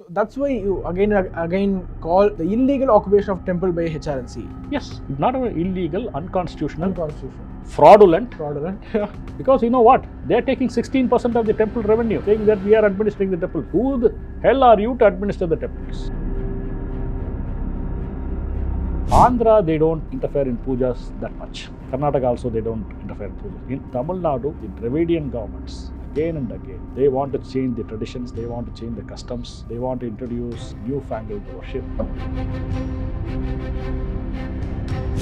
So that's why you again call the illegal occupation of temple by HR&CE. Yes, not only illegal, unconstitutional, Fraudulent. fraudulent. Because you know what? They are taking 16% of the temple revenue, saying that we are administering the temple. Who the hell are you to administer the temples? Andhra, they don't interfere in pujas that much. Karnataka also, they don't interfere in pujas. In Tamil Nadu, the Dravidian governments, again and again, they want to change the traditions, they want to change the customs, they want to introduce newfangled worship.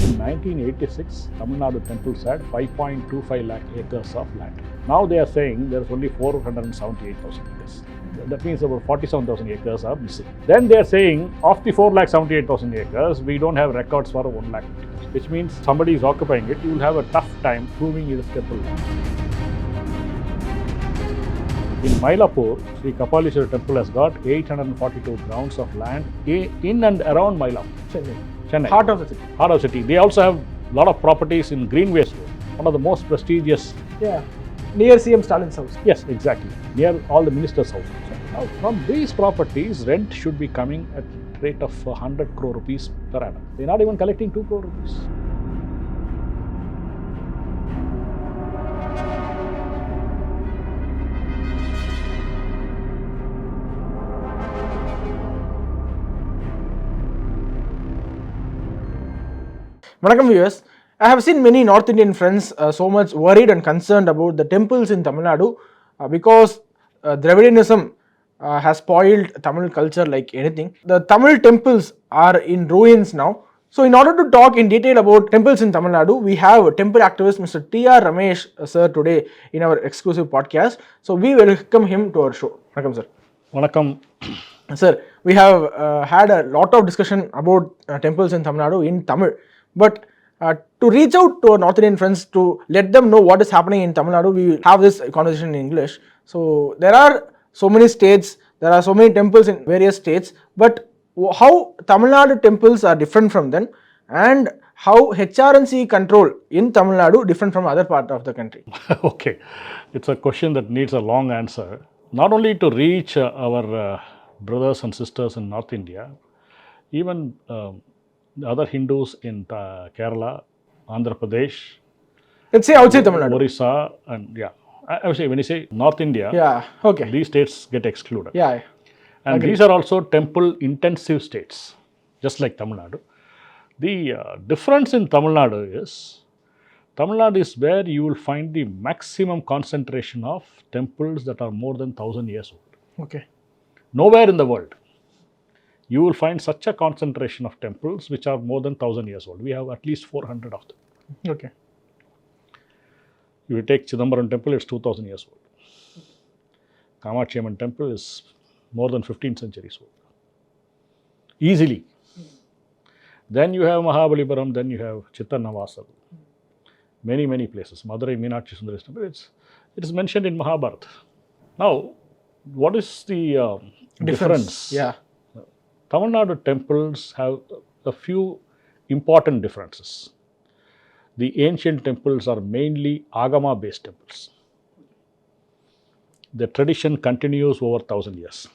In 1986, Tamil Nadu temples had 5.25 lakh acres of land. Now they are saying there is only 478,000 acres. That means about 47,000 acres are missing. Then they are saying of the 478,000 acres, we don't have records for 1 lakh, which means somebody is occupying it. You will have a tough time proving it is temple land. In Mylapore, Sri Kapalishwara temple has got 842 grounds of land in and around Mylapore. Chennai. Heart of the city. Heart of the city. They also have a lot of properties in Greenways Road, one of the most prestigious. Yeah. Near CM Stalin's house. Yes, exactly. Near all the ministers' houses. Now, from these properties, rent should be coming at the rate of 100 crore rupees per annum. They are not even collecting 2 crore rupees. Vanakkam viewers, I have seen many North Indian friends so much worried and concerned about the temples in Tamil Nadu because Dravidianism has spoiled Tamil culture like anything. The Tamil temples are in ruins now. So in order to talk in detail about temples in Tamil Nadu, we have temple activist Mr. TR Ramesh sir today in our exclusive podcast. So we welcome him to our show. Vanakkam sir. Vanakkam. Sir, we have had a lot of discussion about temples in Tamil Nadu in Tamil. But to reach out to our North Indian friends to let them know what is happening in Tamil Nadu, we will have this conversation in English. So there are so many states, there are so many temples in various states, but how Tamil Nadu temples are different from them and how HR&CE control in Tamil Nadu different from other part of the country. Okay, it's a question that needs a long answer. Not only to reach our brothers and sisters in North India, even the other Hindus in Kerala, Andhra Pradesh, let's say outside Tamil Nadu, Orissa, and yeah, I would say when you say North India, yeah, okay, these states get excluded. Yeah, and agree. These are also temple intensive states, just like Tamil Nadu. The difference in Tamil Nadu is where you will find the maximum concentration of temples that are more than 1,000 years old. Okay. Nowhere in the world you will find such a concentration of temples which are more than 1,000 years old. We have at least 400 of them. Okay. If you take Chidambaram temple, it's 2,000 years old. Kamachi Amman temple is more than 15 centuries old. Easily. Then you have Mahabalipuram, then you have Chittanavasal. Many, many places. Madurai Meenakshi Sundari temple, it is mentioned in Mahabharata. Now, what is the difference? Yeah. Tamil Nadu temples have a few important differences. The ancient temples are mainly Agama-based temples. The tradition continues over 1,000 years.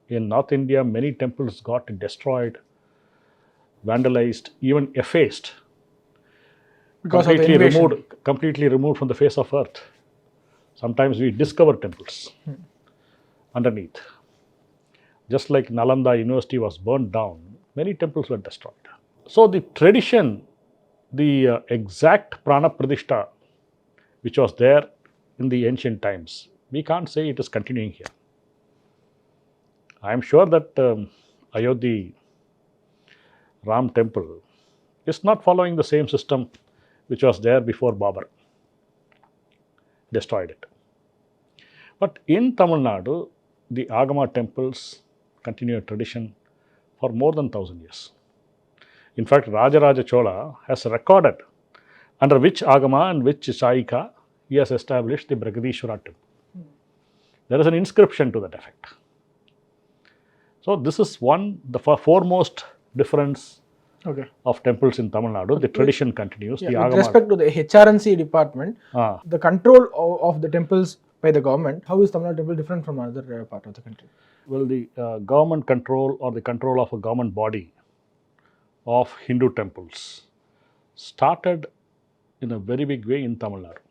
In North India, many temples got destroyed, vandalized, even effaced, because completely removed from the face of earth. Sometimes we discover temples underneath. Just like Nalanda University was burned down, many temples were destroyed. So the tradition, the exact prana pradishta, which was there in the ancient times, we can't say it is continuing here. I am sure that Ayodhya Ram temple is not following the same system which was there before Babur destroyed it. But in Tamil Nadu, the Agama temples continue a tradition for more than 1,000 years. In fact, Rajaraja Chola has recorded under which Agama and which Chaika he has established the Bragadishwara temple. There is an inscription to that effect. So this is the foremost difference of temples in Tamil Nadu. The tradition continues. Yeah, with respect to the HR&CE department, the control of the temples by the government. How is Tamil Nadu temple different from other part of the country? Well, the government control or the control of a government body of Hindu temples started in a very big way in Tamil Nadu.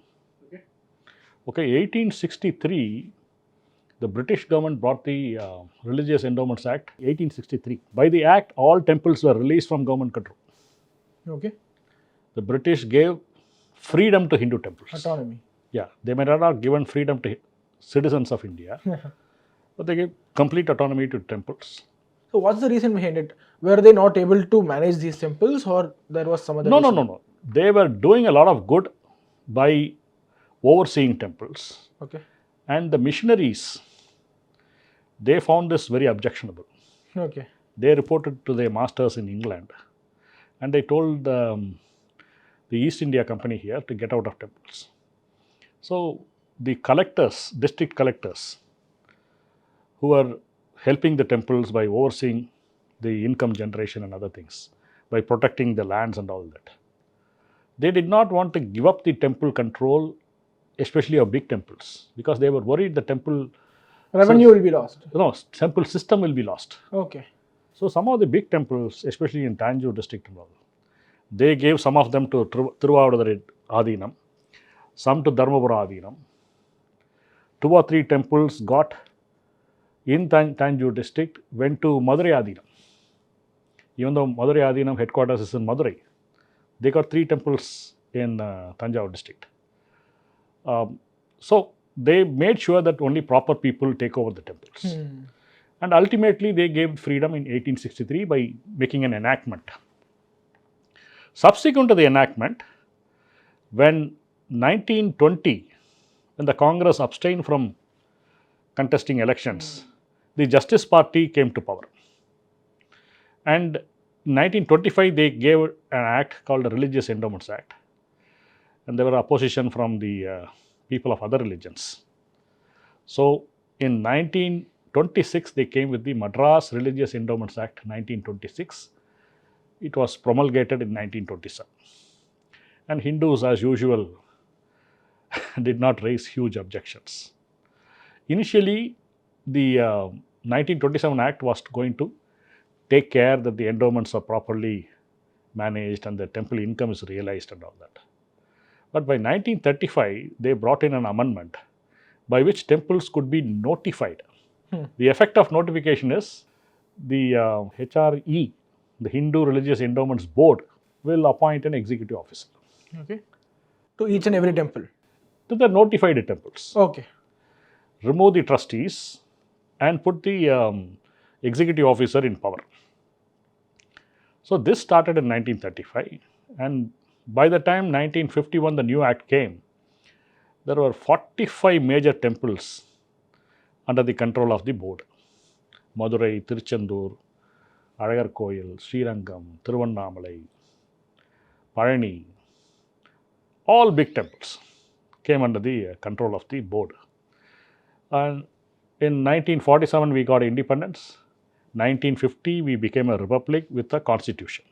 Okay, 1863, the British government brought the Religious Endowments Act, 1863. By the act, all temples were released from government control. Okay. The British gave freedom to Hindu temples. Autonomy. Yeah, they may not have given freedom to citizens of India, but they gave complete autonomy to temples. So what's the reason behind it? Were they not able to manage these temples, or there was some other reason? No. They were doing a lot of good by overseeing temples. Okay. And the missionaries, they found this very objectionable. Okay. They reported to their masters in England, and they told the East India Company here to get out of temples. So the collectors, district collectors, who are helping the temples by overseeing the income generation and other things, by protecting the lands and all that, they did not want to give up the temple control, especially of big temples, because they were worried the temple Revenue will be lost. No, temple system will be lost. Okay. So some of the big temples, especially in Tanjore district and all, they gave some of them to Thiruvavadure Adinam, some to Dharmapura Adinam. 2 or 3 temples got in Tanjore district, went to Madurai Adinam. Even though Madurai Adinam headquarters is in Madurai, they got 3 temples in Tanjore district. So they made sure that only proper people take over the temples. And ultimately, they gave freedom in 1863 by making an enactment. Subsequent to the enactment, when 1920, when the Congress abstained from contesting elections, the Justice Party came to power. And in 1925, they gave an act called the Religious Endowments Act. And there were opposition from the people of other religions. So in 1926, they came with the Madras Religious Endowments Act 1926. It was promulgated in 1927. And Hindus, as usual, did not raise huge objections. Initially, the 1927 Act was going to take care that the endowments are properly managed and the temple income is realized and all that. But by 1935, they brought in an amendment by which temples could be notified. The effect of notification is the HRE, the Hindu Religious Endowments Board, will appoint an executive officer. Okay. To each and every temple. To the notified temples. Okay. Remove the trustees and put the executive officer in power. So this started in 1935, and by the time 1951 the new act came, there were 45 major temples under the control of the board. Madurai, Tiruchendur, Alagar Koil, Srirangam, Thiruvannamalai, Palani, all big temples came under the control of the board. And in 1947 we got independence. 1950 we became a republic with a constitution.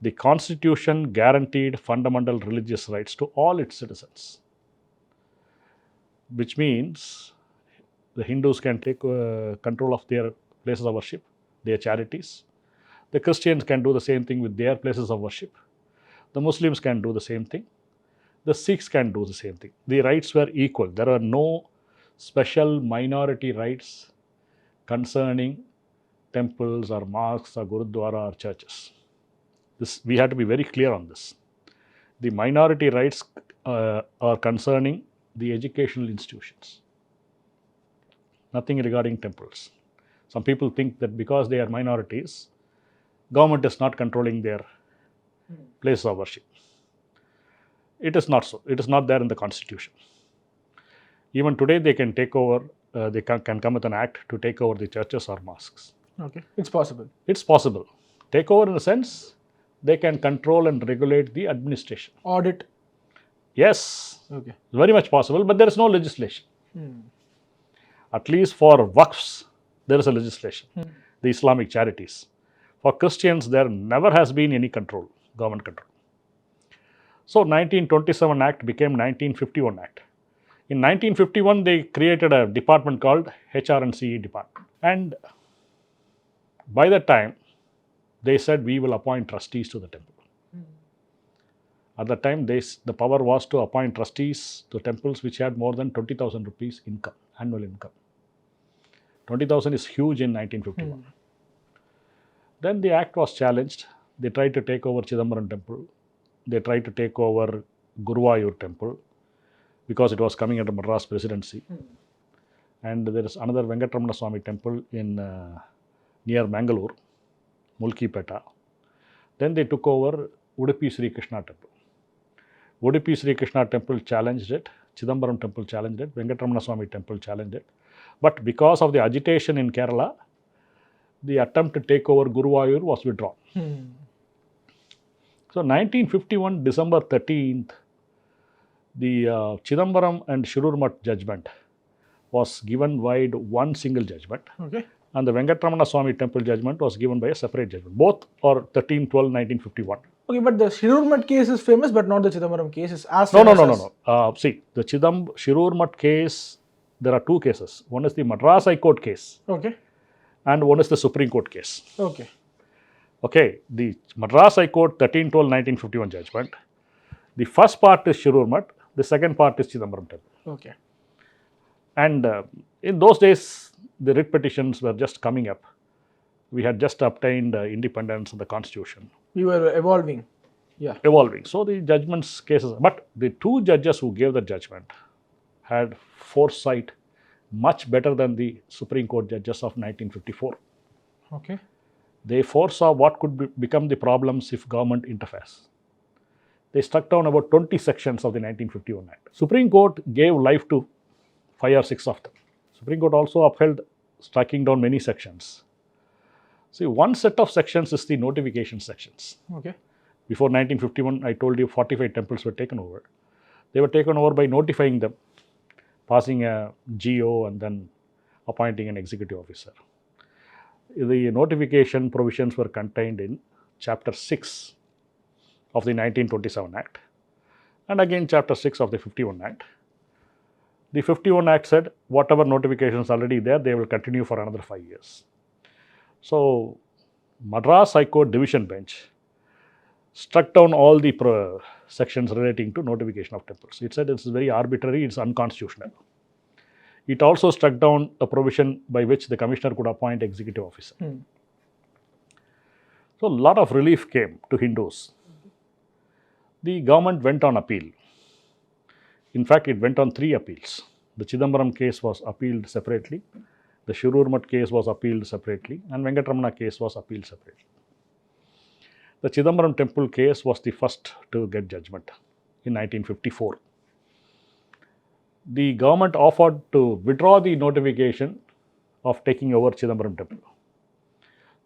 The constitution guaranteed fundamental religious rights to all its citizens, which means the Hindus can take control of their places of worship, their charities. The Christians can do the same thing with their places of worship. The Muslims can do the same thing. The Sikhs can do the same thing. The rights were equal. There are no special minority rights concerning temples or mosques or gurudwara or churches. This, we have to be very clear on this. The minority rights are concerning the educational institutions. Nothing regarding temples. Some people think that because they are minorities, government is not controlling their places of worship. It is not so. It is not there in the constitution. Even today, they can take over, they can come with an act to take over the churches or mosques. Okay. It's possible. It's possible. Take over in the sense, they can control and regulate the administration. Audit. Yes. Okay. Very much possible, but there is no legislation. At least for waqfs, there is a legislation. The Islamic charities. For Christians, there never has been any control, government control. So 1927 Act became 1951 Act. In 1951, they created a department called HR&CE department. And by that time, they said, we will appoint trustees to the temple. At that time, the power was to appoint trustees to temples which had more than 20,000 rupees income, annual income. 20,000 is huge in 1951. Then the act was challenged. They tried to take over Chidambaram temple. They tried to take over Guruvayur temple because it was coming under Madras presidency. And there is another Venkatramana Swami temple in near Mangalore, Mulkipeta. Then they took over Udupi Sri Krishna temple. Udupi Sri Krishna temple challenged it. Chidambaram temple challenged it. Venkatramana Swami temple challenged it. But because of the agitation in Kerala, the attempt to take over Guruvayur was withdrawn. So 1951, December 13th, the Chidambaram and Shirur Mutt judgment was given by one single judgment. Okay. And the Venkatramana Swami temple judgment was given by a separate judgment. Both are 13/12/1951. Okay, but the Shirur Mutt case is famous, but not the Chidambaram case is as No. famous as... See, the Shirur Mutt case, there are two cases. One is the Madras High Court case. Okay. And one is the Supreme Court case. Okay. Okay, the Madras High Court 13/12/1951 judgment. The first part is Shirur Mutt. The second part is Chidambaram temple. Okay. And in those days, the writ petitions were just coming up. We had just obtained independence of the constitution. We were evolving. Yeah. Evolving. So the judgments cases, but the two judges who gave the judgment had foresight much better than the Supreme Court judges of 1954. Okay. They foresaw what could become the problems if government interferes. They struck down about 20 sections of the 1951 Act. Supreme Court gave life to 5 or 6 of them. Supreme Court also upheld striking down many sections. See, one set of sections is the notification sections. Okay. Before 1951, I told you 45 temples were taken over. They were taken over by notifying them, passing a GO and then appointing an executive officer. The notification provisions were contained in Chapter 6 of the 1927 Act and again Chapter 6 of the 51 Act. The 51 Act said whatever notifications already there, they will continue for another 5 years. So, Madras High Court Division Bench struck down all the sections relating to notification of temples. It said it's very arbitrary, it's unconstitutional. It also struck down a provision by which the commissioner could appoint executive officer. So, a lot of relief came to Hindus. The government went on appeal. In fact, it went on 3 appeals. The Chidambaram case was appealed separately, the Shirur Mutt case was appealed separately, and Venkatramana case was appealed separately. The Chidambaram temple case was the first to get judgment in 1954. The government offered to withdraw the notification of taking over Chidambaram temple.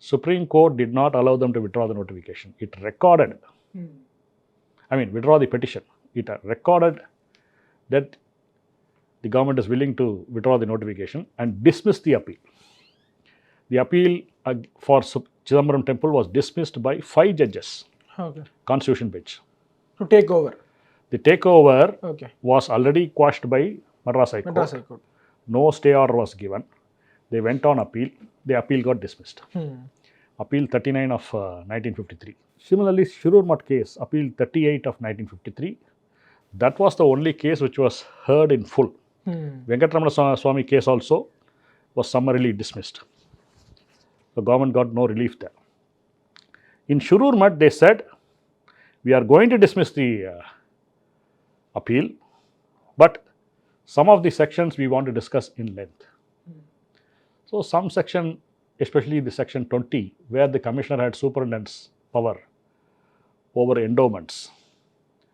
Supreme Court did not allow them to withdraw the notification. It recorded, withdraw the petition. It recorded that the government is willing to withdraw the notification and dismiss the appeal. The appeal for Chidambaram temple was dismissed by 5 judges, Constitution bench. To take over. The takeover was already quashed by Madras High Court. No stay order was given. They went on appeal. The appeal got dismissed. Appeal 39 of 1953. Similarly, Shirur Mutt case, appeal 38 of 1953. That was the only case which was heard in full. Venkatramana Swami case also was summarily dismissed. The government got no relief there. In Shirur Mutt, they said, we are going to dismiss the appeal, but some of the sections we want to discuss in length. So some section, especially the section 20, where the commissioner had superintendent's power over endowments,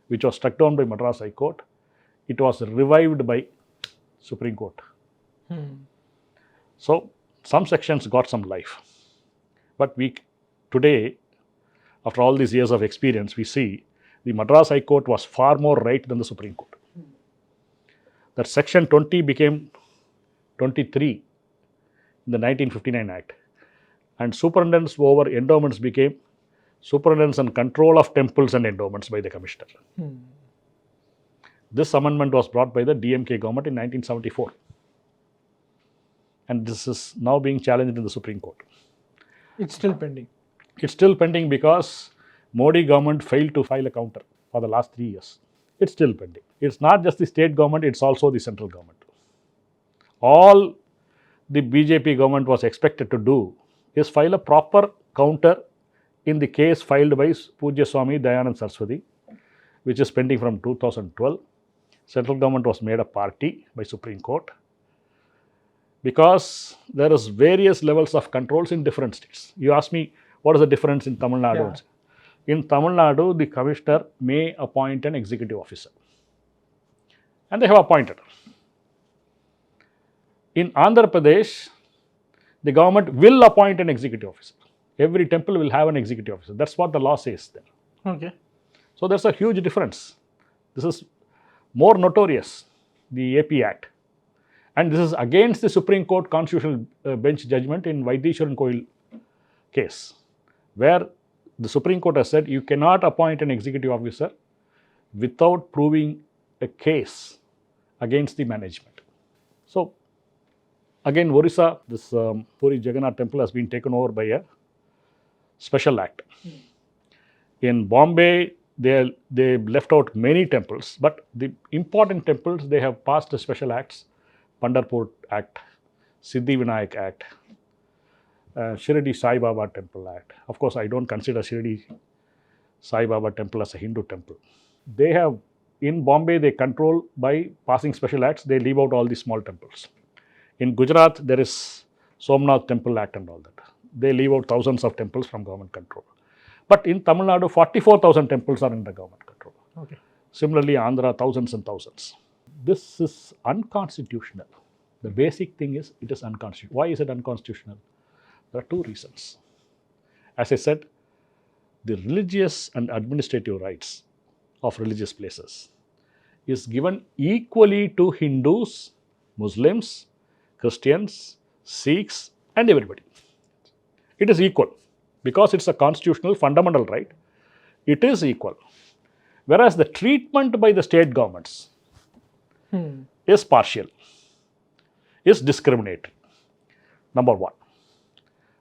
which was struck down by Madras High Court, it was revived by Supreme Court. So some sections got some life. But today, after all these years of experience, we see the Madras High Court was far more right than the Supreme Court. That section 20 became 23 in the 1959 Act. And superintendence over endowments became superintendence and control of temples and endowments by the commissioner. This amendment was brought by the DMK government in 1974. And this is now being challenged in the Supreme Court. It's still pending. It's still pending because Modi government failed to file a counter for the last 3 years. It's still pending. It's not just the state government, it's also the central government. All the BJP government was expected to do is file a proper counter in the case filed by Pujya Swami Dayanand Saraswati, which is pending from 2012. Central government was made a party by Supreme Court because there is various levels of controls in different states. You ask me, what is the difference in Tamil Nadu? Yeah. In Tamil Nadu, the commissioner may appoint an executive officer. And they have appointed. In Andhra Pradesh, the government will appoint an executive officer. Every temple will have an executive officer. That's what the law says there. Okay. So there's a huge difference. This is more notorious, the AP Act. And this is against the Supreme Court Constitutional Bench judgment in Vaidishwaran Koil case, where the Supreme Court has said you cannot appoint an executive officer without proving a case against the management. So, again, Orissa, this Puri Jagannath temple has been taken over by a special act. In Bombay, they left out many temples, but the important temples, they have passed the special acts, Pandharpur Act, Siddhi Vinayak Act, Shirdi Sai Baba Temple Act. Of course, I don't consider Shirdi Sai Baba Temple as a Hindu temple. They have, in Bombay, they control by passing special acts, they leave out all the small temples. In Gujarat, there is Somnath Temple Act and all that. They leave out thousands of temples from government control. But in Tamil Nadu, 44,000 temples are under government control. Okay. Similarly, Andhra, thousands and thousands. This is unconstitutional. The basic thing is, it is unconstitutional. Why is it unconstitutional? There are two reasons. As I said, the religious and administrative rights of religious places is given equally to Hindus, Muslims, Christians, Sikhs, and everybody. It is equal because it's a constitutional fundamental right. It is equal. Whereas the treatment by the state governments is partial, is discriminatory. Number one.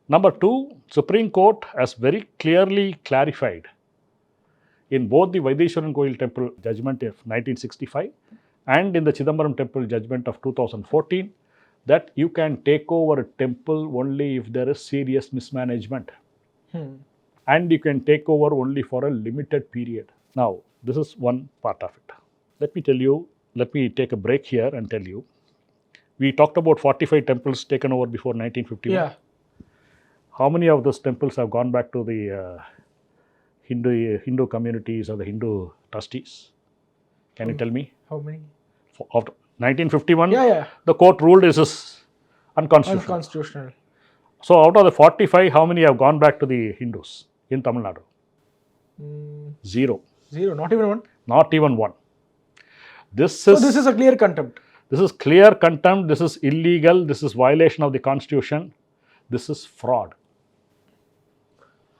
Number two, Supreme Court has very clearly clarified in both the Vaidishwaran Koil Temple judgment of 1965 and in the Chidambaram Temple judgment of 2014 that you can take over a temple only if there is serious mismanagement. And you can take over only for a limited period. Now, this is one part of it. Let me take a break here and tell you. We talked about 45 temples taken over before 1951. Yeah. How many of those temples have gone back to the Hindu communities or the Hindu trustees? Can you tell me? How many? After 1951, the court ruled this is unconstitutional. So out of the 45, how many have gone back to the Hindus in Tamil Nadu? Zero. Not even one? Not even one. This is a clear contempt. This is clear contempt. This is illegal. This is violation of the constitution. This is fraud.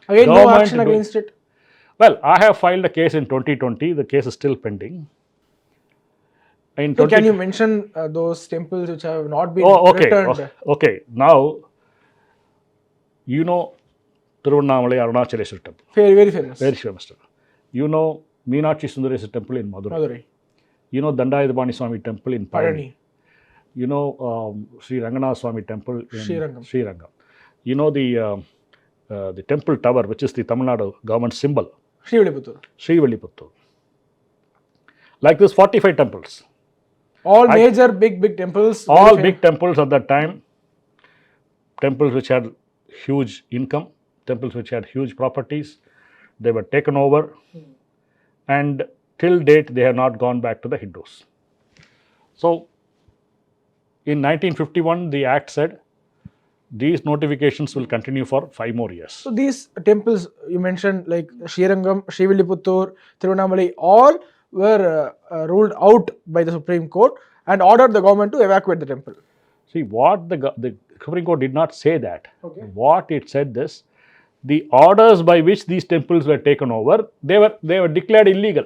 Again, no action against it? Well, I have filed a case in 2020. The case is still pending. So can you mention those temples which have not been returned? Okay. Now, you know Tiruvannamalai Arunachaleswar temple. Very famous. Very famous temple. You know Meenakshi Sundareswar temple in Madurai. You know Dandayadapani Swami temple in Parani. You know Sri Ranganath Swami temple in Sri Rangam. You know the temple tower, which is the Tamil Nadu government symbol. Sri Velliputtur. Like this, 45 temples. All major big temples. All big temples at that time. Temples which had huge income. Temples which had huge properties. They were taken over. And till date, they have not gone back to the Hindus. So, in 1951, the Act said these notifications will continue for 5 more years. So, these temples you mentioned, like Srirangam, Srivilliputtur, Tiruvannamalai, all were ruled out by the Supreme Court and ordered the government to evacuate the temple. See, what the Supreme Court did not say that. Okay. What it said this, the orders by which these temples were taken over, they were declared illegal.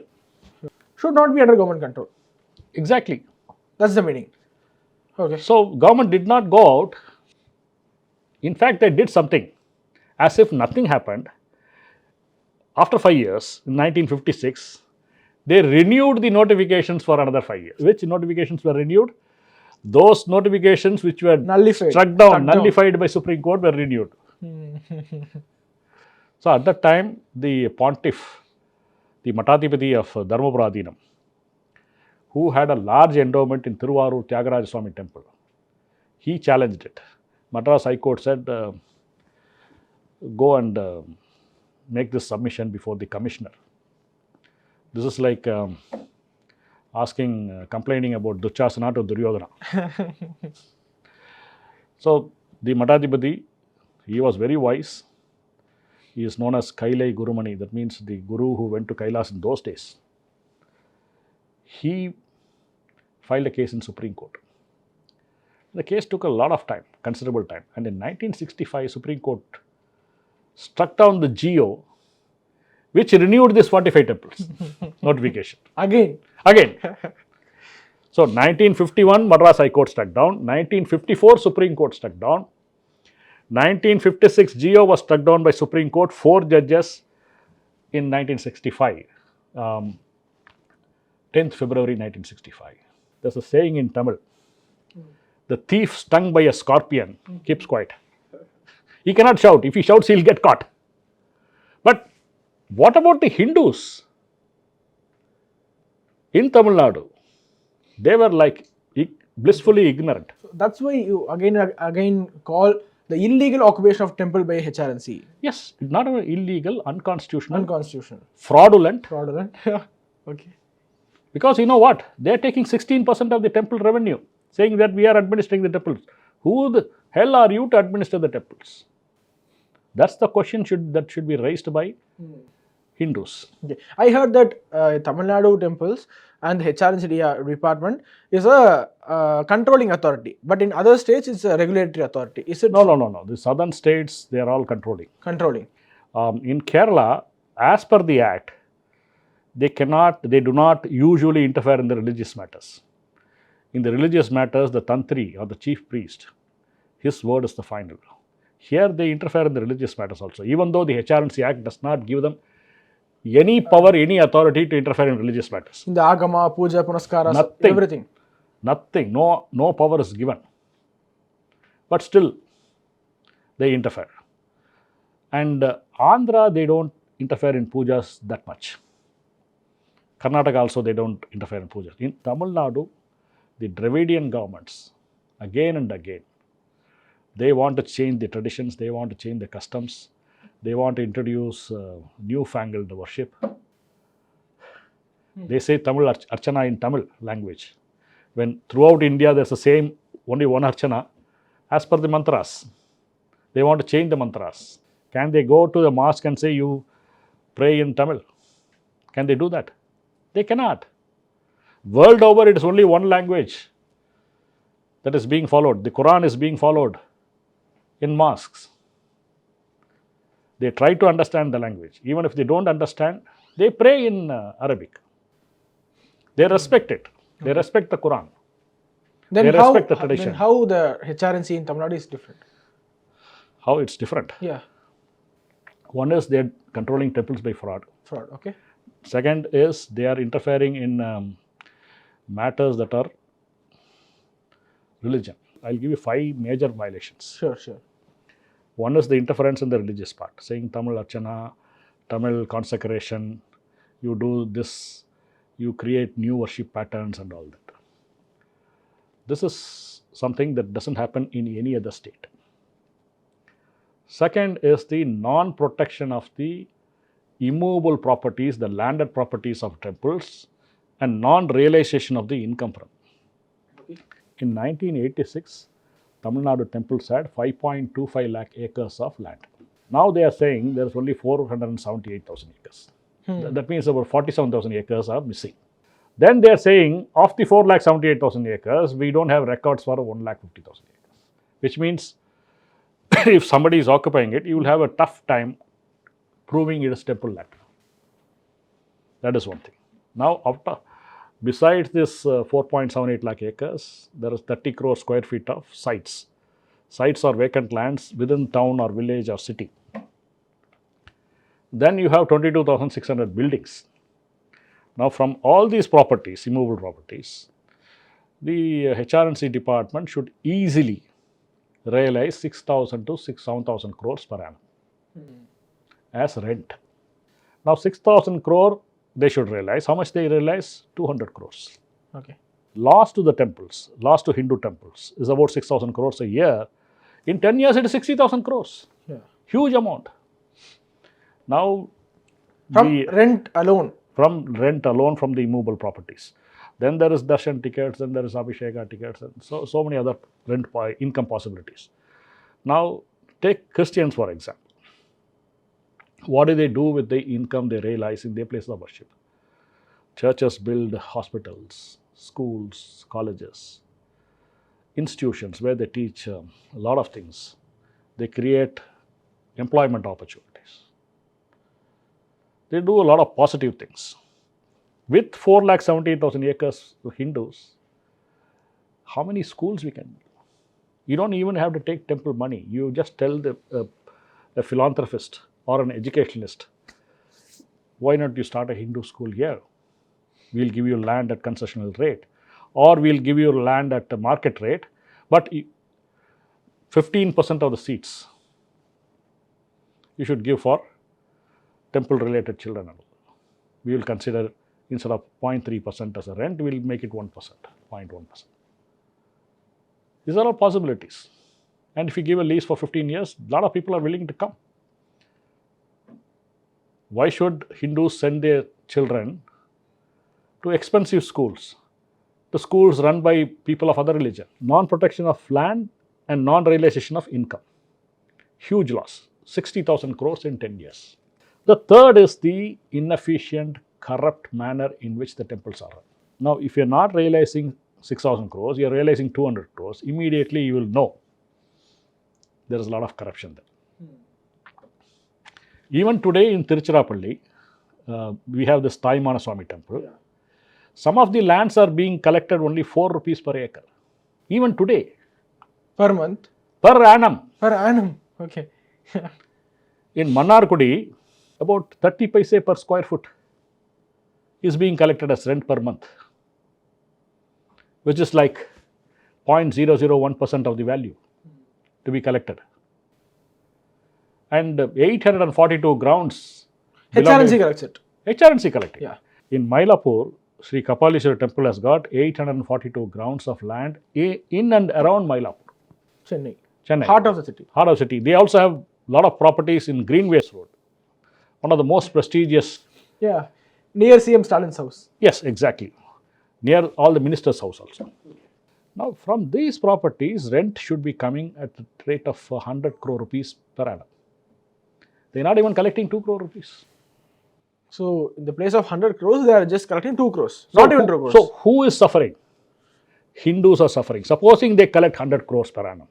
Should not be under government control. Exactly. That's the meaning. Okay. So government did not go out. In fact, they did something as if nothing happened. After 5 years, in 1956, they renewed the notifications for another 5 years. Which notifications were renewed? Those notifications which were nullified by Supreme Court were renewed. So at that time, the pontiff, the Matadipati of Dharmapuradinam, who had a large endowment in Thiruvarur Tyagaraja Swami temple, he challenged it. Madras High Court said, go and make this submission before the commissioner. This is like complaining about Duchasana to Duryodhana. So the Matadipati, he was very wise. He is known as Kailai Gurumani, that means the guru who went to Kailas in those days. He filed a case in Supreme Court. The case took a lot of time, considerable time. And in 1965, Supreme Court struck down the GO, which renewed this 45 temples notification. Again. So 1951, Madras High Court struck down. 1954, Supreme Court struck down. 1956, GO was struck down by Supreme Court, 4 judges in 1965, 10th February 1965. There's a saying in Tamil, the thief stung by a scorpion keeps quiet. He cannot shout. If he shouts, he'll get caught. But what about the Hindus in Tamil Nadu? They were like blissfully ignorant. So that's why you again call the illegal occupation of temple by HR&CE. Yes, not only illegal, unconstitutional. Fraudulent. Okay. Because you know what? They're taking 16% of the temple revenue, saying that we are administering the temples. Who the hell are you to administer the temples? That's the question that should be raised by Hindus. Okay. I heard that Tamil Nadu temples and the HR&CE department is a controlling authority, but in other states it's a regulatory authority. Is it? No. The southern states, they are all controlling. In Kerala, as per the act, they do not usually interfere in the religious matters. In the religious matters, the tantri or the chief priest, his word is the final. Here they interfere in the religious matters also, even though the HR&CE Act does not give them any power, any authority to interfere in religious matters. In the agama, puja, punaskaras, everything. Nothing. No power is given. But still, they interfere. And Andhra, they don't interfere in pujas that much. Karnataka also, they don't interfere in pujas. In Tamil Nadu, the Dravidian governments, again and again, they want to change the traditions, they want to change the customs, they want to introduce newfangled worship. They say Tamil Archana in Tamil language. When throughout India there's the same, only one Archana, as per the mantras. They want to change the mantras. Can they go to the mosque and say, you pray in Tamil? Can they do that? They cannot. World over, it is only one language that is being followed. The Quran is being followed in mosques. They try to understand the language. Even if they don't understand, they pray in Arabic. They respect it. They respect the Quran. Then they respect the tradition. Then how the HR&CE in Tamil Nadu is different? How it's different? Yeah. One is they're controlling temples by fraud. Okay. Second is they are interfering in matters that are religion. I'll give you 5 major violations. Sure. One is the interference in the religious part, saying Tamil Archana, Tamil consecration, you do this, you create new worship patterns and all that. This is something that doesn't happen in any other state. Second is the non-protection of the immovable properties, the landed properties of temples, and non-realization of the income from. In 1986, Tamil Nadu temples had 5.25 lakh acres of land. Now they are saying there is only 478,000 acres. That means about 47,000 acres are missing. Then they are saying of the 4,78,000 acres, we don't have records for 1,50,000 acres. Which means if somebody is occupying it, you will have a tough time proving it is temple land. That is one thing. Now, Besides this 4.78 lakh acres, there is 30 crore square feet of sites. Sites are vacant lands within town or village or city. Then you have 22,600 buildings. Now, from all these properties, immovable properties, the HR&CE department should easily realize 6,000 to 7,000 crores per annum as rent. Now, 6,000 crore they should realize. How much they realize? 200 crores. Okay. Loss to the temples, loss to Hindu temples is about 6,000 crores a year. In 10 years, it is 60,000 crores. Yeah. Huge amount. Now, From rent alone. From rent alone from the immovable properties. Then there is darshan tickets, then there is abhisheka tickets, and so many other rent income possibilities. Now, take Christians for example. What do they do with the income they realize in their place of worship? Churches build hospitals, schools, colleges, institutions where they teach a lot of things. They create employment opportunities. They do a lot of positive things. With 4,78,000 acres of Hindus, how many schools we can do? You don't even have to take temple money. You just tell a philanthropist or an educationalist, why not you start a Hindu school here? We'll give you land at concessional rate, or we'll give you land at the market rate, but 15% of the seats you should give for temple related children. We will consider, instead of 0.3% as a rent, we will make it 1%, 0.1%. These are all possibilities. And if you give a lease for 15 years, a lot of people are willing to come. Why should Hindus send their children to expensive schools, to schools run by people of other religion? Non-protection of land and non-realization of income. Huge loss, 60,000 crores in 10 years. The third is the inefficient, corrupt manner in which the temples are run. Now, if you're not realizing 6,000 crores, you're realizing 200 crores, immediately you will know there is a lot of corruption there. Even today in Tiruchirappalli, we have this Taimana Swami temple. Yeah. Some of the lands are being collected only 4 rupees per acre. Even today. Per month? Per annum. Per annum, okay. In Mannargudi, about 30 paise per square foot is being collected as rent per month, which is like 0.001% of the value to be collected. And 842 grounds. HR&CE collects it. HR&CE collecting. Yeah. In Mylapore, Sri Kapalishwara temple has got 842 grounds of land in and around Mylapore. Chennai. Heart of the city. Heart of the city. They also have a lot of properties in Greenways Road, one of the most prestigious. Yeah, near CM Stalin's house. Yes, exactly. Near all the ministers' house also. Now, from these properties, rent should be coming at the rate of 100 crore rupees per annum. They are not even collecting 2 crore rupees. So, in the place of 100 crores, they are just collecting 2 crores. Not even 2 crores. So, who is suffering? Hindus are suffering. Supposing they collect 100 crores per annum.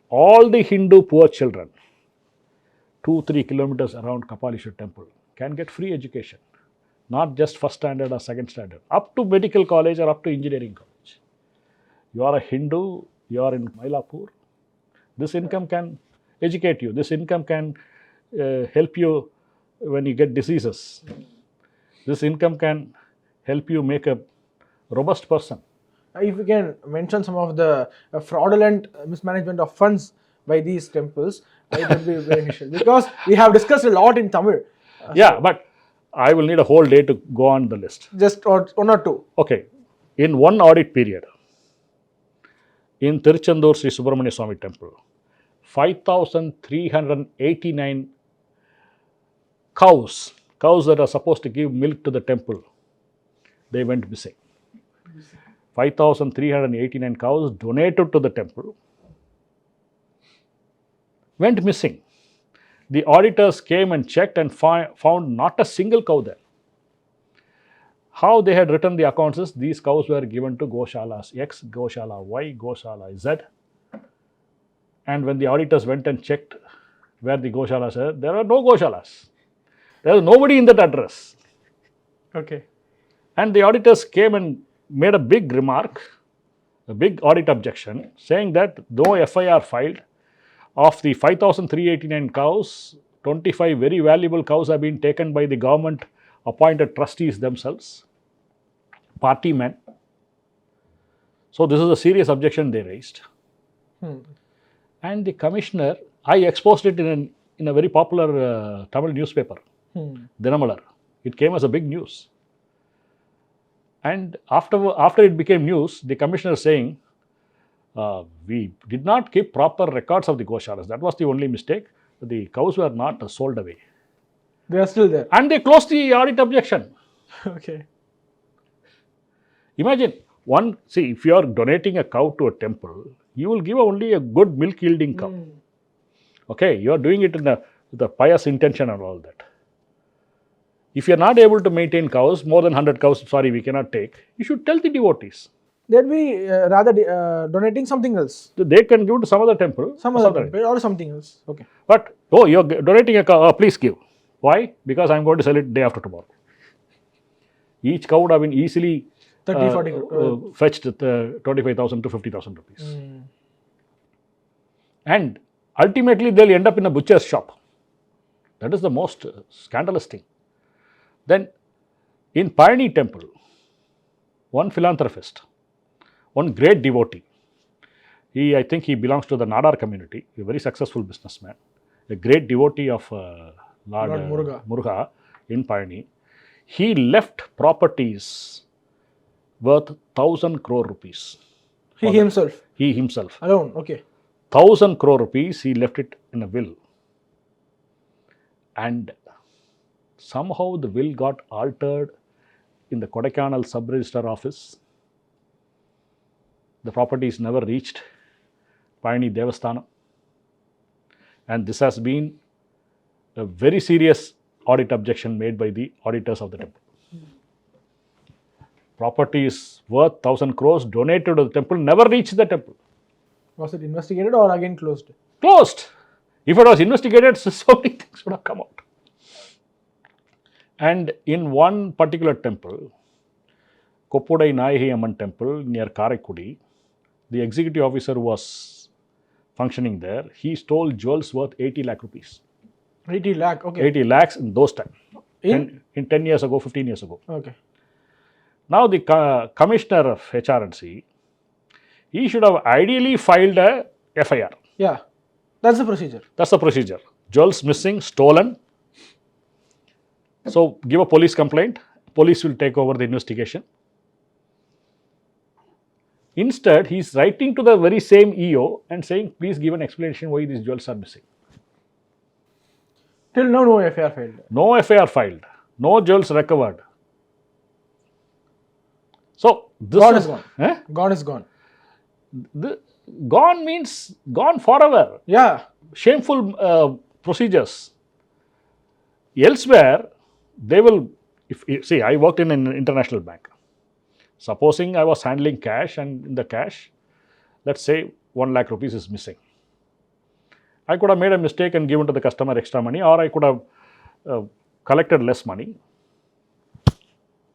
All the Hindu poor children, 2-3 kilometers around Kapalishwara temple, can get free education. Not just first standard or second standard. Up to medical college or up to engineering college. You are a Hindu, you are in Mylapore. This income can educate you. This income can help you when you get diseases. This income can help you make a robust person. If you can mention some of the fraudulent mismanagement of funds by these temples, it would be beneficial. Because we have discussed a lot in Tamil. Yeah, but I will need a whole day to go on the list. Just one or two. Okay. In one audit period, in Tiruchendur Sri Subramania Swami temple, 5,389 cows that are supposed to give milk to the temple, they went missing. 5,389 cows donated to the temple went missing. The auditors came and checked and found not a single cow there. How they had written the accounts is these cows were given to Goshalas X, Goshala Y, Goshala Z. And when the auditors went and checked where the Goshalas are, there are no Goshalas. There is nobody in that address. Okay. And the auditors came and made a big remark, a big audit objection, saying that no FIR filed of the 5,389 cows, 25 very valuable cows have been taken by the government appointed trustees themselves, party men. So this is a serious objection they raised. And the commissioner, I exposed it in a very popular Tamil newspaper, Dinamalar. It came as a big news. And after it became news, the commissioner saying, we did not keep proper records of the goshalas. That was the only mistake. The cows were not sold away. They are still there. And they closed the audit objection. Okay. Imagine, if you are donating a cow to a temple, you will give only a good milk yielding cow. Okay, you are doing it with a pious intention and all that. If you are not able to maintain cows, more than 100 cows, sorry, we cannot take, you should tell the devotees. They'd be rather donating something else. They can give to some other temple. Some other temple or something else. Okay. But, you are donating a cow, please give. Why? Because I am going to sell it day after tomorrow. Each cow would have been easily 30-40 fetched 25,000 to 50,000 rupees. And ultimately, they'll end up in a butcher's shop. That is the most scandalous thing. Then, in Payani temple, one philanthropist, one great devotee, I think he belongs to the Nadar community, a very successful businessman, a great devotee of Lord Muruga in Payani. He left properties worth 1,000 crore rupees. He himself? He himself. Alone, okay. 1,000 crore rupees, he left it in a will. And somehow the will got altered in the Kodaikanal sub-register office. The properties never reached Payani Devasthanam. And this has been a very serious audit objection made by the auditors of the temple. Properties worth 1,000 crores donated to the temple never reached the temple. Was it investigated or again closed? Closed. If it was investigated, so many things would have come out. And in one particular temple, Koppudai Nayagi Amman temple near Karaikudi, the executive officer who was functioning there, he stole jewels worth 80 lakh rupees. 80 lakh, okay. 80 lakhs in those times. In 10 years ago, 15 years ago. Okay. Now the commissioner of HR&CE, he should have ideally filed a FIR. Yeah, that's the procedure. That's the procedure. Jewels missing, stolen. So give a police complaint. Police will take over the investigation. Instead, he is writing to the very same EO and saying, please give an explanation why these jewels are missing. Till now, no FIR filed. No FIR filed. No jewels recovered. So this God is gone. Eh? God is gone. Gone means gone forever. Yeah. Shameful procedures. Elsewhere, they will, see, I worked in an international bank. Supposing I was handling cash and in the cash, let's say 1 lakh rupees is missing. I could have made a mistake and given to the customer extra money, or I could have collected less money.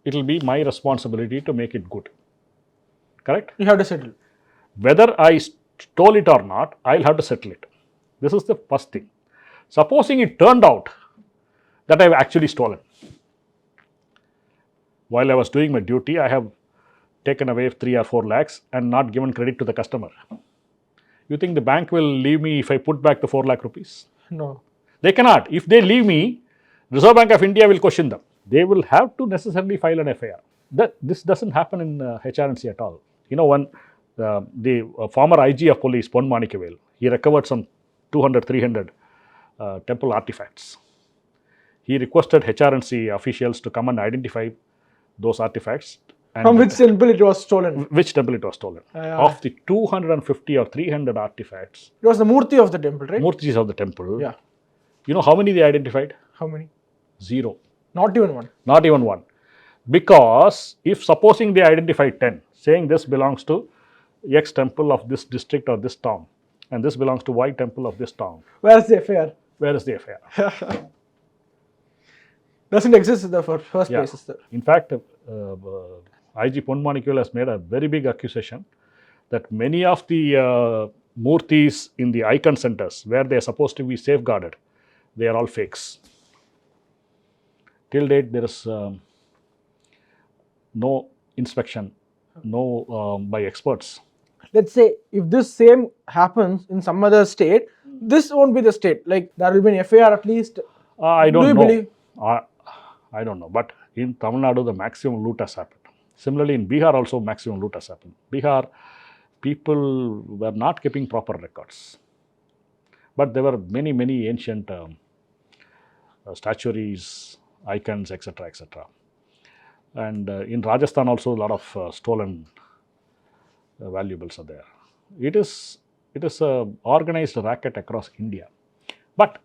It will be my responsibility to make it good. Correct? You have to settle. Whether I stole it or not, I'll have to settle it. This is the first thing. Supposing it turned out that I've actually stolen. While I was doing my duty, I have taken away 3 or 4 lakhs and not given credit to the customer. You think the bank will leave me if I put back the 4 lakh rupees? No. They cannot. If they leave me, Reserve Bank of India will question them. They will have to necessarily file an FIR. This doesn't happen in HR&CE at all. You know, when the former IG of police, Pon Manikavel, he recovered some 200, 300 temple artifacts. He requested HR&CE officials to come and identify those artifacts. And from which temple it was stolen? Which temple it was stolen. Of the 250 or 300 artifacts. It was the Murti of the temple, right? Murtis of the temple. Yeah. You know how many they identified? How many? 0. Not even one. Not even one. Because if supposing they identified 10, saying this belongs to X temple of this district or this town, and this belongs to Y temple of this town. Where is the FIR? Where is the FIR? doesn't exist in the first Yeah. place. Sir. In fact, IG Pon Manikul has made a very big accusation that many of the murtis in the icon centers where they are supposed to be safeguarded, they are all fakes. Till date, there is no inspection, no by experts. Let's say if this same happens in some other state, this won't be the state. Like there will be an FAR at least. I don't Do you know. believe? I don't know. But in Tamil Nadu, the maximum loot has happened. Similarly, in Bihar also maximum loot has happened. Bihar, people were not keeping proper records. But there were many, many ancient statuaries, icons, etc., etc. And in Rajasthan also a lot of stolen valuables are there. It is a organized racket across India. But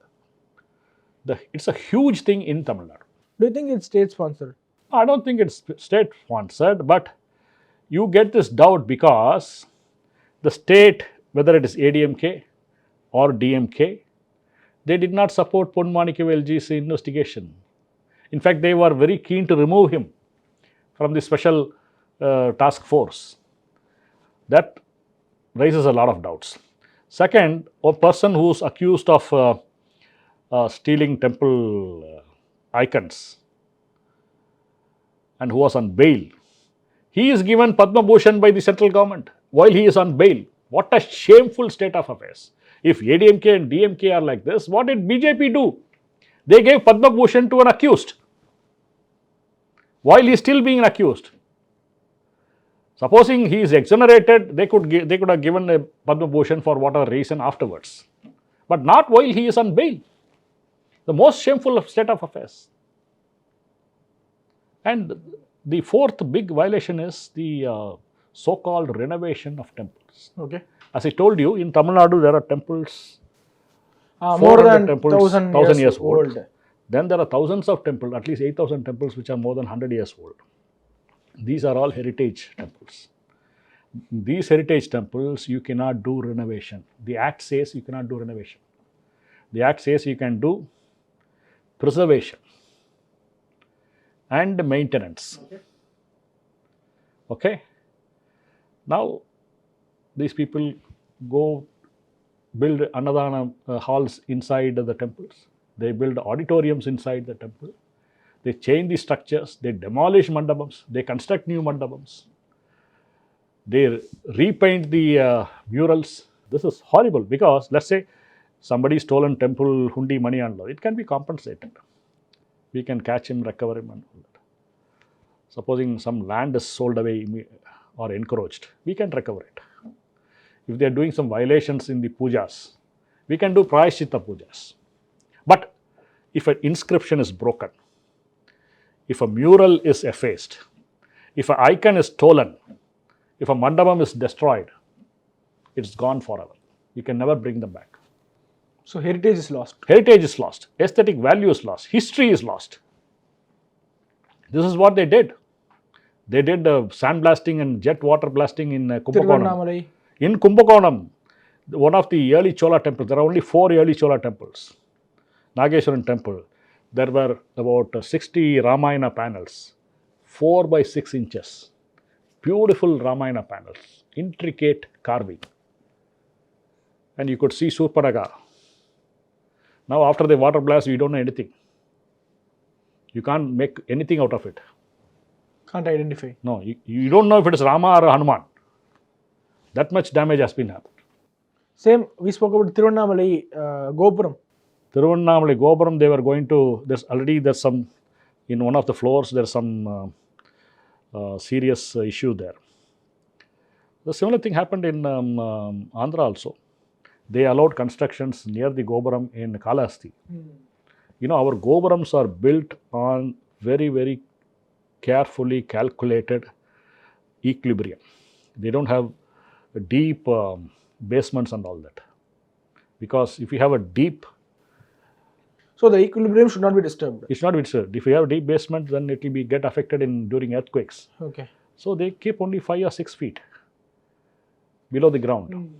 it's a huge thing in Tamil Nadu. Do you think it's state sponsored? I don't think it's state sponsored, but you get this doubt because the state, whether it is ADMK or DMK, they did not support Pon Manikyavelji's investigation. In fact, they were very keen to remove him from the special task force. That raises a lot of doubts. Second, a person who's accused of stealing temple icons and who was on bail, he is given Padma Bhushan by the central government while he is on bail. What a shameful state of affairs. If ADMK and DMK are like this, what did BJP do? They gave Padma Bhushan to an accused while he is still being accused. Supposing he is exonerated, they could have given a Padma Bhushan for whatever reason afterwards, but not while he is on bail. The most shameful state of affairs. And the fourth big violation is the so-called renovation of temples. Okay. As I told you, in Tamil Nadu there are temples, More than temples, 1,000 years old. Then there are thousands of temples, at least 8,000 temples which are more than 100 years old. These are all heritage temples. These heritage temples, you cannot do renovation. The Act says you cannot do renovation. The Act says you can do preservation and maintenance. Okay? Now, these people go build Annadana halls inside the temples. They build auditoriums inside the temple. They change the structures. They demolish mandapams. They construct new mandapams. They repaint the murals. This is horrible because let's say somebody stolen temple hundi money and it can be compensated. We can catch him, recover him and all that. Supposing some land is sold away or encroached, we can recover it. If they are doing some violations in the pujas, we can do prayaschitta pujas. But if an inscription is broken, if a mural is effaced, if an icon is stolen, if a mandapam is destroyed, it's gone forever. You can never bring them back. So heritage is lost. Heritage is lost. Aesthetic value is lost. History is lost. This is what they did. They did sandblasting and jet water blasting in Kumbakonam. Tiruvannamalai. In Kumbakonam, one of the early Chola temples, there are only 4 early Chola temples. Nageshwaran temple, there were about 60 Ramayana panels, 4 by 6 inches. Beautiful Ramayana panels, intricate carving. And you could see Surpanaga. Now after the water blast, you don't know anything. You can't make anything out of it. Can't identify. No, you don't know if it is Rama or Hanuman. That much damage has been happened. Same, we spoke about Tiruvannamalai Gopuram. Tiruvannamalai Gopuram, they were going to, there's some, in one of the floors, there's some serious issue there. The similar thing happened in Andhra also. They allowed constructions near the Gopuram in Kalahasti. You know, our Gopurams are built on very, very carefully calculated equilibrium. They don't have deep basements and all that. Because if you have a deep... So the equilibrium should not be disturbed. It should not be disturbed. If you have a deep basement, then it will get affected during earthquakes. Okay. So they keep only 5 or 6 feet below the ground.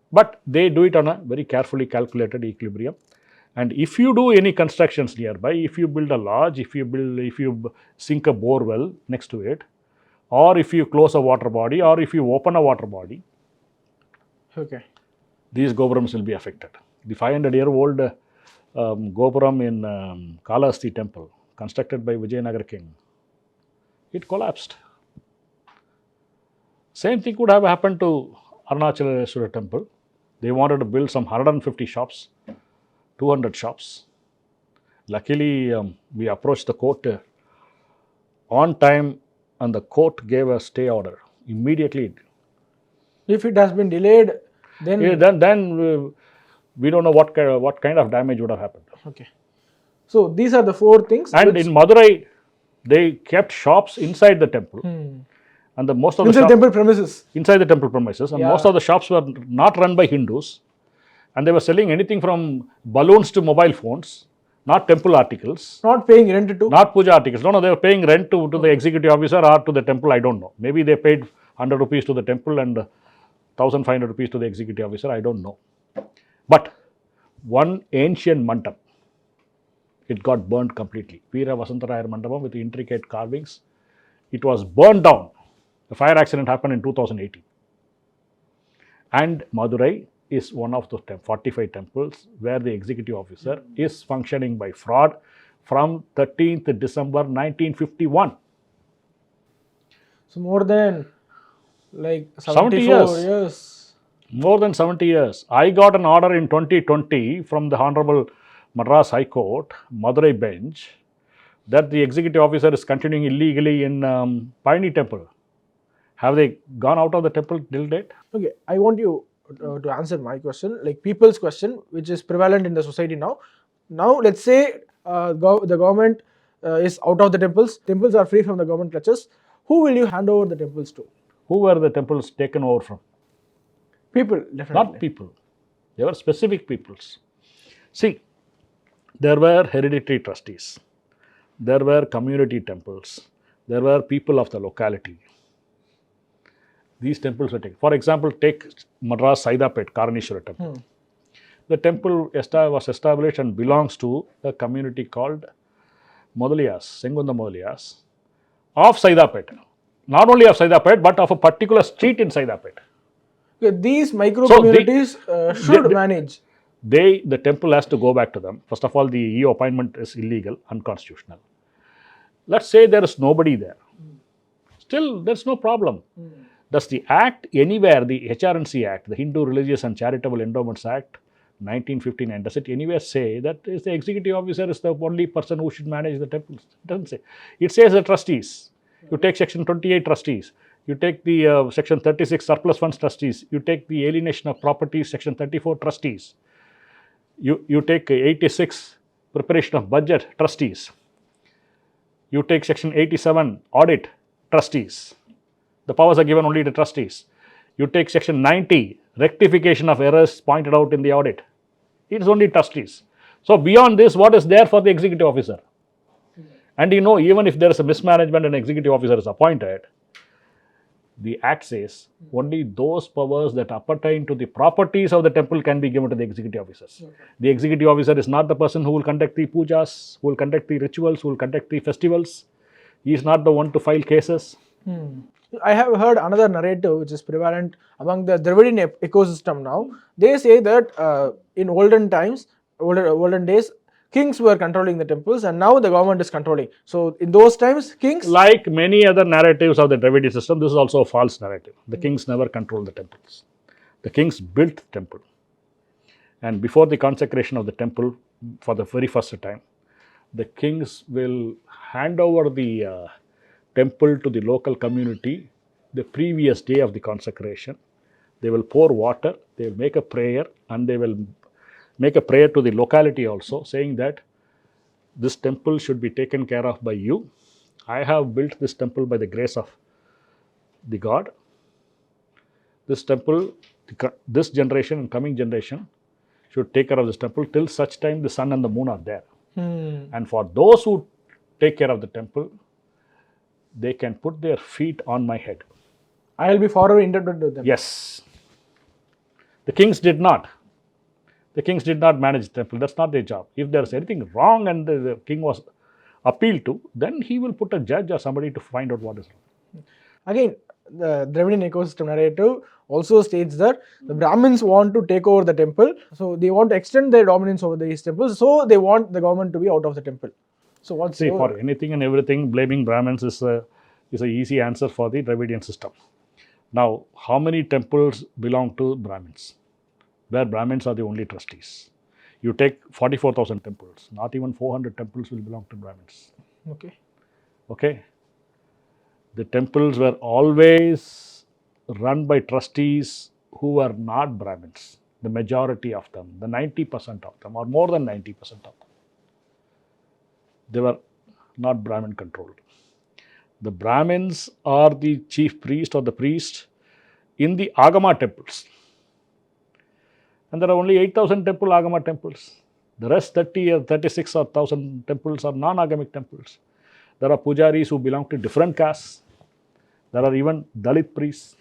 But they do it on a very carefully calculated equilibrium. And if you do any constructions nearby, if you build a lodge, if you sink a bore well next to it, or if you close a water body, or if you open a water body, Okay. these gopurams will be affected. The 500-year-old gopuram in Kalahasti temple, constructed by Vijayanagara king, it collapsed. Same thing could have happened to Arunachaleswara temple. They wanted to build some 150 shops, 200 shops. Luckily, we approached the court on time, and the court gave a stay order immediately. If it has been delayed, then Then we don't know what kind of damage would have happened. okay. So these are the four things. And which, in Madurai, they kept shops inside the temple, and most of the inside shops temple premises. inside the temple premises, and Yeah. most of the shops were not run by Hindus, and they were selling anything from balloons to mobile phones, not temple articles, Not paying rent to. not puja articles. No, they were paying rent to the executive officer or to the temple. I don't know. Maybe they paid 100 rupees to the temple and 1,500 rupees to the executive officer. I don't know. But one ancient mandap, it got burned completely. Veera Vasantarayar Mandapam with intricate carvings. It was burned down. The fire accident happened in 2018. And Madurai is one of those 45 temples where the executive officer is functioning by fraud from 13th December 1951. So more than like 70 74 years. years. More than 70 years. I got an order in 2020 from the Honorable Madras High Court, Madurai bench, that the executive officer is continuing illegally in Palani temple. Have they gone out of the temple till date? Okay, I want you to answer my question, like people's question, which is prevalent in the society now. Now, let's say the government is out of the temples. Temples are free from the government clutches. Who will you hand over the temples to? Who were the temples taken over from? People, definitely. Not people. They were specific peoples. See, there were hereditary trustees. There were community temples. There were people of the locality. These temples were taken. For example, take Madras Saidapet Karaneshwara temple. The temple was established and belongs to a community called Modaliyas, Sengunda Modaliyas, of Saidapet. Not only of Saidapet, but of a particular street in Saidapet. Okay, these micro communities should manage. The temple has to go back to them. First of all, the EO appointment is illegal, unconstitutional. Let's say there is nobody there. Still, there's no problem. Does the Act anywhere, the HR&CE Act, the Hindu Religious and Charitable Endowments Act, 1959, does it anywhere say that the executive officer is the only person who should manage the temples? It doesn't say. It says the trustees. You take section 28 trustees. You take the section 36 surplus funds trustees. You take the alienation of property, section 34 trustees. You take 86 preparation of budget trustees. You take section 87 audit trustees. The powers are given only to trustees. You take section 90 rectification of errors pointed out in the audit. It is only trustees. So beyond this, what is there for the executive officer? And even if there is a mismanagement and executive officer is appointed, the Act says only those powers that appertain to the properties of the temple can be given to the executive officers. Okay. The executive officer is not the person who will conduct the pujas, who will conduct the rituals, who will conduct the festivals. He is not the one to file cases. I have heard another narrative which is prevalent among the Dravidian ecosystem now. They say that in olden days, kings were controlling the temples and now the government is controlling. So in those times, kings... Like many other narratives of the Dravidian system, this is also a false narrative. The kings never controlled the temples. The kings built the temple. And before the consecration of the temple, for the very first time, the kings will hand over the temple to the local community the previous day of the consecration. They will pour water, they will make a prayer, and they will make a prayer to the locality also, saying that this temple should be taken care of by you. I have built this temple by the grace of the God. This temple, this generation and coming generation should take care of this temple till such time the sun and the moon are there. And for those who take care of the temple, they can put their feet on my head. I will be forever indebted to them. Yes. The kings did not. The kings did not manage the temple. That's not their job. If there's anything wrong and the king was appealed to, then he will put a judge or somebody to find out what is wrong. Again, the Dravidian ecosystem narrative also states that the Brahmins want to take over the temple, so they want to extend their dominance over these temples, so they want the government to be out of the temple. So what's See, for anything and everything, blaming Brahmins is a easy answer for the Dravidian system. Now, how many temples belong to Brahmins? Where Brahmins are the only trustees. You take 44,000 temples, not even 400 temples will belong to Brahmins. Okay? The temples were always run by trustees who were not Brahmins. The majority of them, the 90% of them, or more than 90% of them, they were not Brahmin controlled. The Brahmins are the chief priest or the priest in the Agama temples. And there are only 8,000 Agama temples. The rest 30 or 36 or 1,000 temples are non-Agamic temples. There are pujaris who belong to different castes. There are even Dalit priests.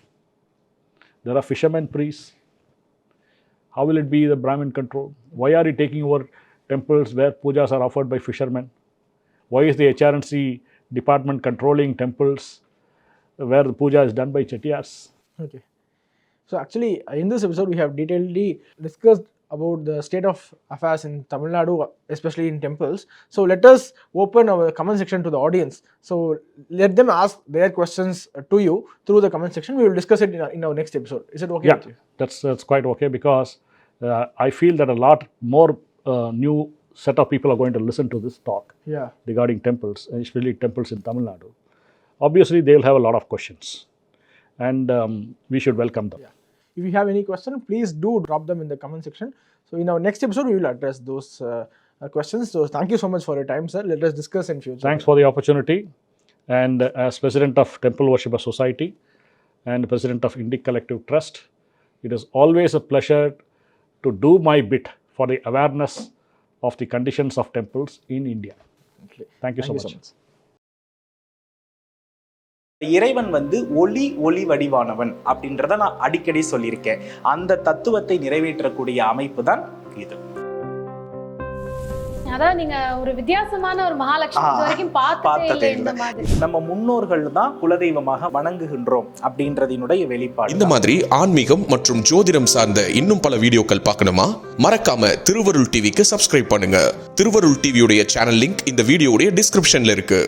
There are fishermen priests. How will it be the Brahmin control? Why are you taking over temples where pujas are offered by fishermen? Why is the HR&CE department controlling temples where the puja is done by Chettiars? Okay. So actually, in this episode, we have detailedly discussed about the state of affairs in Tamil Nadu, especially in temples. So let us open our comment section to the audience. So let them ask their questions to you through the comment section. We will discuss it in our next episode. Is it okay with you? That's quite okay, because I feel that a lot more new set of people are going to listen to this talk regarding temples, and especially temples in Tamil Nadu. Obviously, they'll have a lot of questions, and we should welcome them. If you have any question, please do drop them in the comment section. So in our next episode, we will address those questions. So thank you so much for your time, sir. Let us discuss in future. Thanks for the opportunity. And as President of Temple Worshippers Society and President of Indic Collective Trust, it is always a pleasure to do my bit for the awareness of the conditions of temples in India. Thank you so much. இறைவன் ஒளி வடிவானவன் அப்படின்றத நான் அடிக்கடி சொல்லியிருக்கேன். அந்த தத்துவத்தை நிறைவேற்றக்கூடிய அமைப்பு தான் இது. அதான் நீங்க ஒரு வித்தியாசமான ஒரு மகாலட்சுமி வரைக்கும் பார்த்ததே இந்த மாதிரி. நம்ம முன்னோர்கள் தான் குலதெய்வமாக வணங்குகின்றோம் அப்படின்றதினுடைய வெளிப்பாடு. இந்த மாதிரி ஆன்மீகம் மற்றும் ஜோதிடம் சார்ந்த இன்னும் பல வீடியோக்கள் பார்க்கணுமா? மறக்காம திருவருள் டிவிக்கு சப்ஸ்கிரைப் பண்ணுங்க. திருவருள் டிவியுடைய சேனல் லிங்க் இந்த வீடியோவுடைய டிஸ்கிரிப்ஷன்ல இருக்கு.